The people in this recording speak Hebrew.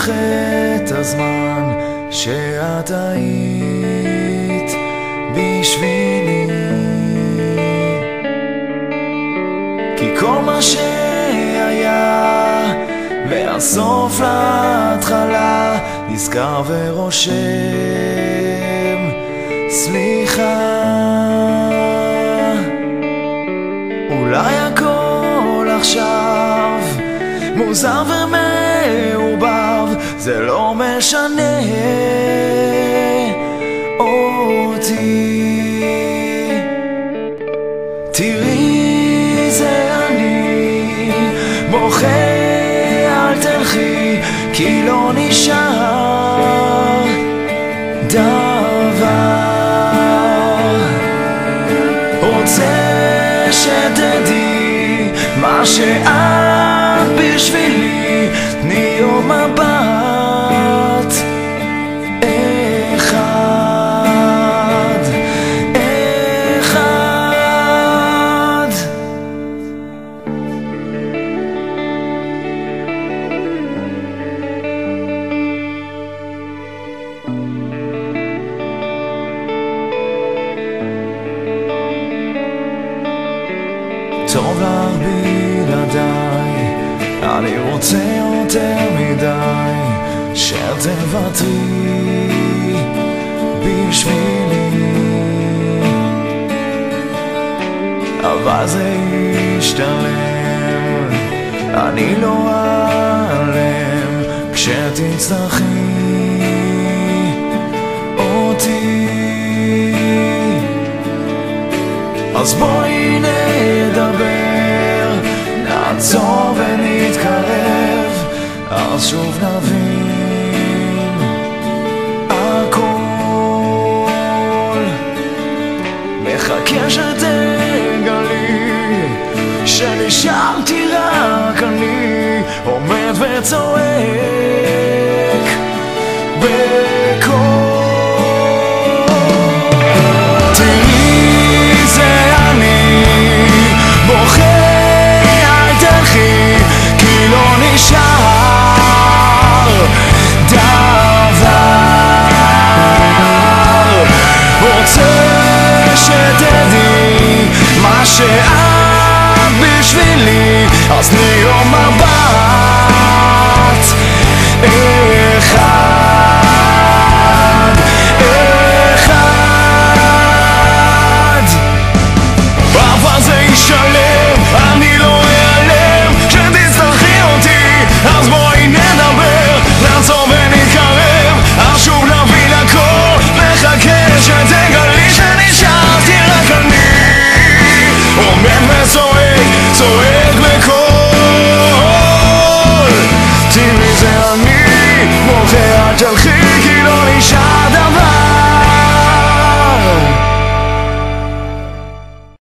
לך את הזמן שאת היית בשבילי, כי כל מה שהיה מהסוף להתחלה נזכר ורושם סליחה. אולי הכל עכשיו מוזר ומעורבב, זה לא משנה אותי. תראי זה אני בוכה, אל תלכי כי לא נשאר דבר. רוצה שתדעי מה שאת בשבילי, תני יום מבט אחד אחד. טוב לך בלעדיי, אני רוצה יותר מדי שתוותרי בשבילי, אבל זה ישתלם, אני לא אעלם כשתצטרכי אותי. אז בואי נדבר, נעצור ונתקרב, אז שוב נבין הכל. מחכה שתגלי שנשארתי רק אני, עומד וצועק בקול. שאת בשבילי, אז תני יום מבט